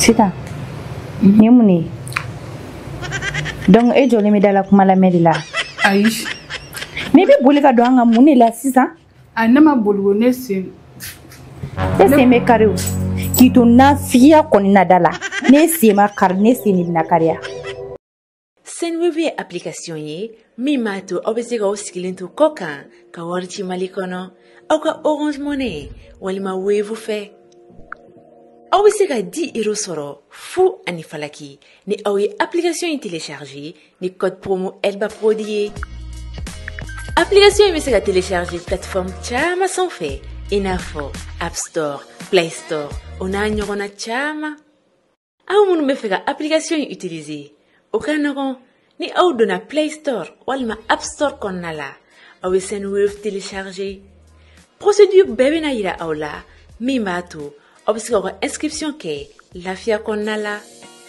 Sita. Ni mun ne? Donc e joli mi dala kuma la meri la. Ayi. Me be boli ka do an ga mun ne la sisan? A ne ma boli wo ne sen. E me kare o. Ki to na fiya koni na dala. Ne se ma kar ne se ni na kariya. Senwave application ye mi ma to aw bɛ se ka aw sigilen to kɔ kan ka wari ci Mali kɔnɔ aw ka Orange Money walima Wave fɛ. Aw bɛ se ka 10 € sɔrɔ fu ani falaki ni aw ye application in télécharger ni code promo Elba Prodi ye. Application in bɛ se ka télécharger plateforme caman sanfɛ i n'a fɔ App Store, Play Store o n'a ɲɔgɔnna caman. Aw minnu bɛ fɛ ka application in utiliser o ka nɔgɔn ni aw donna Play Store walima App Store kɔnɔna la aw bɛ Senwave télécharger. Procédure bɛɛ bɛna yira aw la min b'a to aw bɛ se ka inscription kɛ lafiya kɔnɔna la.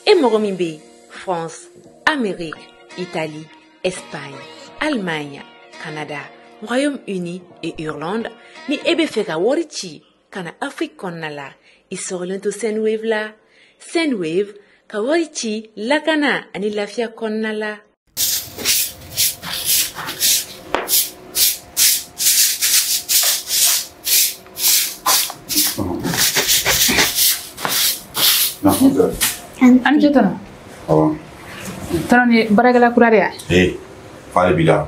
E mɔgɔ min bɛ France, Amérique, Italie, Espagne, Allemagne, Canada, Royaume-Uni et Irlande ni e bɛ fɛ ka wari ci ka na Afrique kɔnɔna la i sɔgɔlen to Senwave la. Senwave ka wari ci lakana ani lafiya kɔnɔna la. An jotana. Awa. Tano ni baragala kurare ya. Fale bila.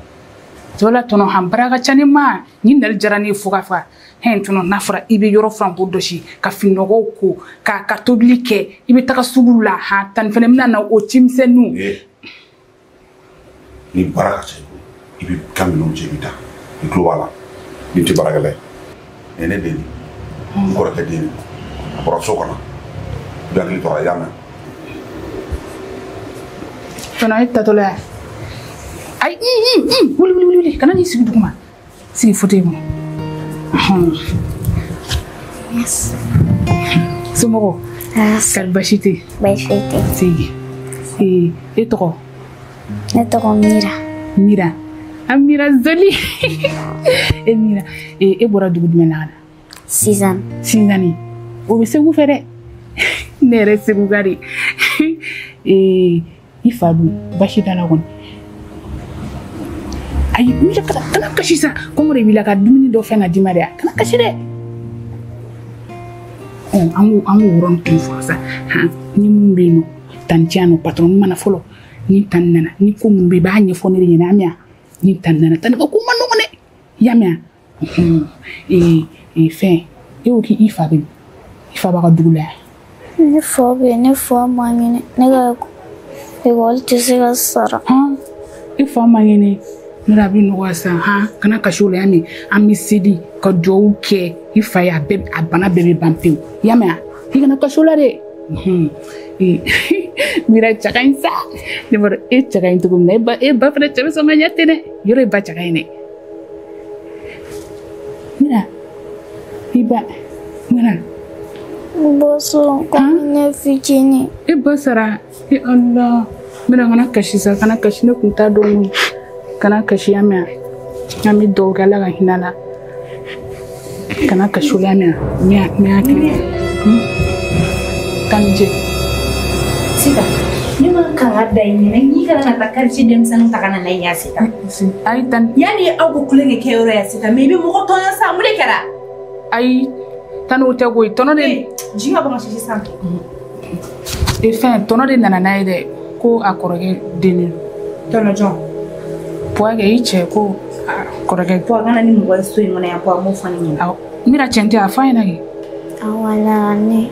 Zola tono han baraga chani ma ni ndal jarani fuga fa. Hen tono nafra ibe yoro fran bodoshi ka finogo ko ka tobili ke ibe taka sugu la ha tan fene mina na o chimsenu. Ni baraga chani ibe kamino jebita. Ni klowala. Ni ti baragala. Ene deni. Ko ra deni. Por sokona. Dangli to ayama. Tono ita tola. Ay wuli kana ni sigi duguma. Sigi fote mo. Yes. Sumogo. Kal bashite. Bashite. Si. E toko. Ne toko Mira. Mira. Amira Zoli. E Mira. E bora dugu dumena. 6 ans. 6 ans. O be segu fere. Nere segu gari. Ifadu bashita la gon. Ay Mira kana kashi sa komore bila ka dumuni do fena dimaria. Kana kashi de. Amu uron tu fasa. Ha ni mumbino tantiano patron mana folo. Ni tannana ni ko mumbe ba nya fonere ni amia. Ni tannana tan ko manu ne. Yamia. Fin. Ki ifadu. Ifaba ka dugula. Ne fo mangene ne ga ko tisiga sara. Ifa mangene Mirabi no wasa ha kana kashule yani amisidi ka jowu ke ifa ya be abana bebe bampeu yama igana kashula de mira chakainsa ne bor e chakain to gumne ba fere chebe so nganyate ne yore ba chakaine mira iba mira boso ne fijini e basara e Allah mira kana kashisa kana kashine kunta do kana kashi yamia ami dogala ga hinala kana kashule yamia mia tanje Sita ni ma kan ada ini ni kana na takarci dem sanu takana na ya Sita ai tan yani agu kulenge ke yoro ya Sita maybe mo ko tonya sa mure kera ai tan o tego tono de jinga ba ma shi sanki e fin tono de nana na ide ko akoroge deni tono jon poage iche ko korage po gana ni mo so ngona ya po mo fani ni mira chente afanya gi awala ne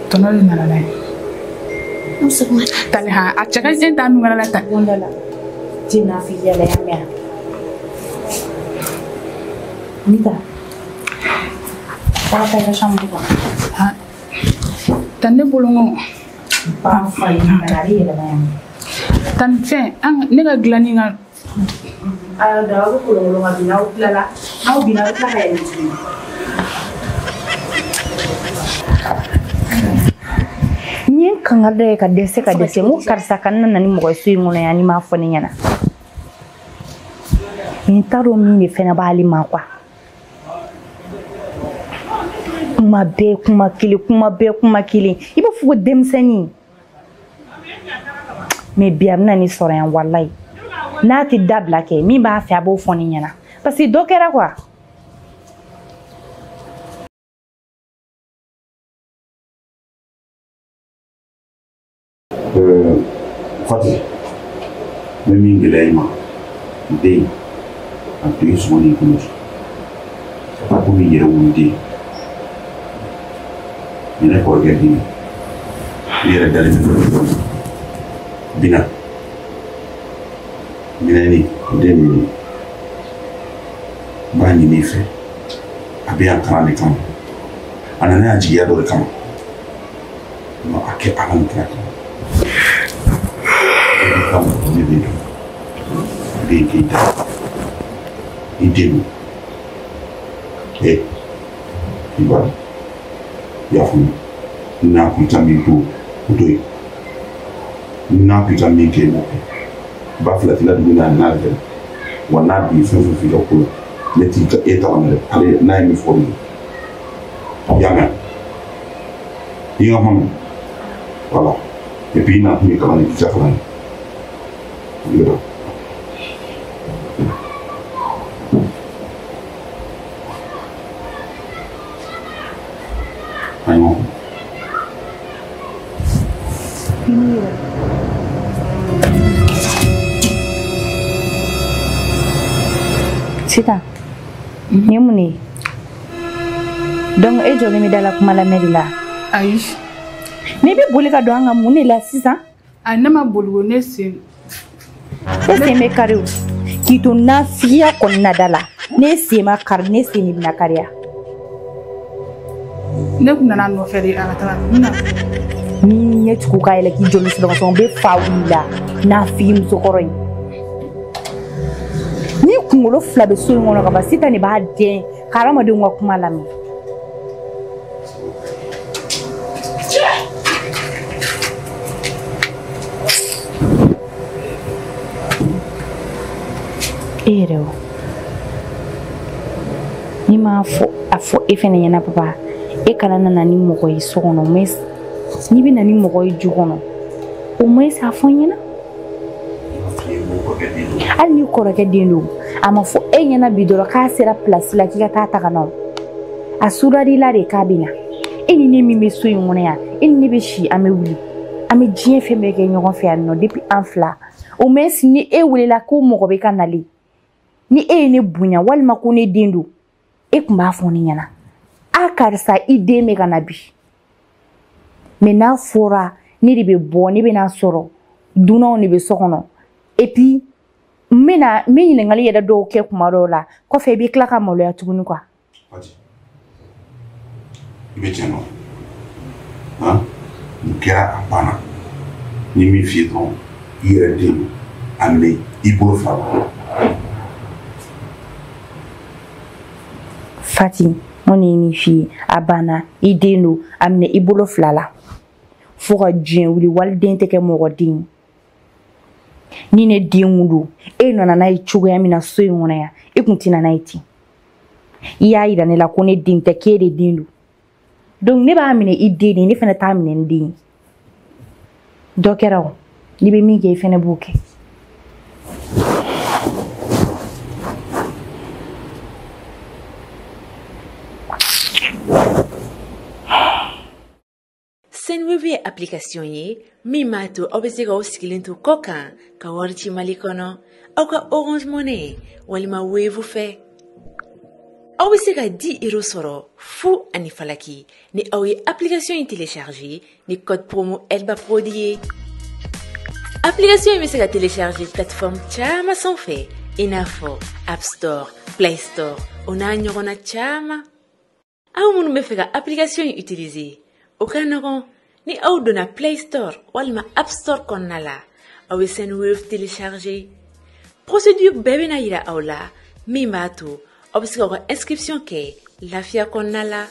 tono de nana na musuma tale ha achaka enta nu ngala ta wondala tina fi ya la ya Mita pa ta ga shamu ko ha tanne bolongo pa fa ina ngari la ya tan fe an ne ga glani nga da ko lo nga bina utlala au bina utla ka ni nyen kan ga ka dese mu karsa kan nan ni mo su ngona ya ni ma fo ni yana ni taro mi ni fe na bali ma kwa kuma bɛɛ kuma kelen I b'a fɔ ko denmisɛnnin mais bi a bɛna ni sɔrɔ yan wallahi n'a tɛ dabila kɛ min b'a fɛ a b'o fɔ ne ɲɛna parce que dɔ kɛra quoi Fati mais min gɛlɛya I ma den a to I sɔgɔli kɔnɔ a ko min yɛrɛ wolo den ne kɔrɔkɛ den ne yɛrɛ dalen bɛ Bina ni den min b'a ɲini I fɛ a bɛ yan kalan de kama a nana yan jigiya dɔ de kama a kɛ Ala ni kira kama kama ne bɛ dɔn den Keita I den I b'a y'a faamu n'a kun ta min to o to yen n'a kun ta min kɛ I b'o kɛ ba fila tila dugu n'a n'a yɛrɛ wa n'a bi fɛn fɛn f'i ka ko la ne t'i ka e taga dɛ ale n'a ye min fɔ I y'a mɛn I ka hɔn voilà et puis I n'a kun ye kalan ye k'i ka kalan ye yɔrɔ ayiwa Sita ni mun ne donc e jɔlen bɛ dala kuma lamɛn de la ayi mais I bɛ boli ka don an ka mun de la sisan a ne ma boli o ne sen bɛ kari o k'i to nafigiya kɔnɔna da la ne sen ma kari ne sen de bɛna kariya ne kun nana nɔfɛ de a ka taga ni ɲɛ tugu k'a yɛlɛ k'i jɔ misɛnw bɛ fa wuli la nafigi musokɔrɔ in ni kunkolo fila bɛ so in kɔnɔ ka ban Sita ne b'a dɛn ka hadamadenw ka kuma lamɛn e yɛrɛ o ni m'a fɔ a fɔ e fɛnɛ ɲɛna papa e kana nana ni mɔgɔ ye so kɔnɔ mais n'i bɛ na ni mɔgɔ ye du kɔnɔ au moins a fɔ n ɲɛna hali ni kɔrɔkɛ den don a ma fɔ e ɲɛna bi dɔrɔn k'a sera place la k'i ka taa taga na a surali la de k'a bɛ na e ni ne min bɛ so in kɔnɔ yan e ni ne bɛ si an bɛ wuli an bɛ diɲɛ fɛn bɛɛ kɛ ɲɔgɔn fɛ yan nɔ depuis an fila au moins ni e welela ko mɔgɔ bɛ ka nalen ni e ye ne bonya walima ko ne den don e tun b'a fɔ ne ɲɛna a karisa I den bɛ ka na bi mais n'a fɔra ne de bɛ bɔ ne bɛ n'a sɔrɔ dunanw de bɛ so kɔnɔ et puis n bɛ ɲininkali yɛrɛ dɔw kɛ kuma dɔw la kɔfɛ I bɛ tila ka maloya tuguni quoi I bɛ tiɲɛ dɔn han nin kɛra a banna ni min f'i ye dɔrɔn I yɛrɛ den don a minɛ I bolo fila la Fati mun ye min f'i ye a banna I den don a minɛ I bolo fila la fo ka diɲɛ wuli waliden tɛ kɛ mɔgɔ den ni ne den don e nana n'a ye cogoya min na so in kɔnɔ yan e kun tɛ na n'a ye ten I y'a yira ne la ko ne den tɛ k'e de den don donc ne b'a minɛ I den de ne fana t'a minɛ n den dɔ kɛra o n'i bɛ min kɛ I fana b'o kɛ Senweb ye application ye min b'a to aw bɛ se k'aw sigilen to kɔ kan ka wari ci Mali kɔnɔ aw ka Orange Money walima Wave fɛ aw bɛ se ka 10 € sɔrɔ fu ani falaki ni aw ye application in télécharger ni code promo Elba Prodi ye application in bɛ se ka télécharger plateforme caman sanfɛ i n'a fɔ App Store, Play Store o n'a ɲɔgɔnna caman aw minnu bɛ fɛ ka application in utiliser o ka nɔgɔn ni aw donna Play Store walima App Store kɔnɔna la aw bɛ Senweb télécharger procédure bɛɛ bɛna yira aw la min b'a to aw bɛ se k'aw ka inscription kɛ lafiya kɔnɔna la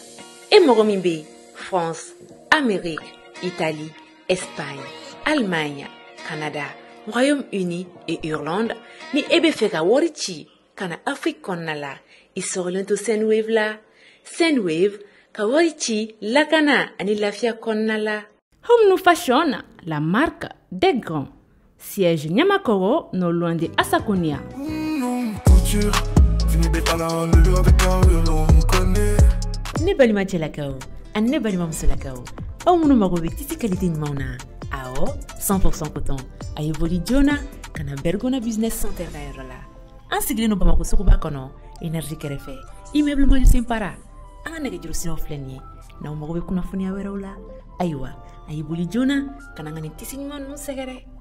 e mɔgɔ min bɛ France, Amérique, Italie, Espagne, Allemagne, Canada, Royaume-Uni et Irlande ni e bɛ fɛ ka wari ci ka na Afrique kɔnɔna la i sɔgɔlen to Senweb la Senweb ka wari ci lakana ani lafiya kɔnɔna la. Home Fashion, la marque des grands. Siège Nyamakoro, non loin de Asakonia. Ne balima cɛlakaw ani ne balima musolakaw aw minnu mago bɛ tisi qualité ɲumanw na awɔ 100% coton a ye boli joona ka na Bergona Business Center ka yɔrɔ la an sigilen don Bamako suguba kɔnɔ énergie kɛrɛfɛ immeuble Maju Para an ka nɛgɛjuru siraw filɛ nin ye n'aw mago bɛ kunnafoniya wɛrɛw la ayiwa a ye boli joona ka na n ka nin tisi ɲuman ninnu sɛgɛrɛ.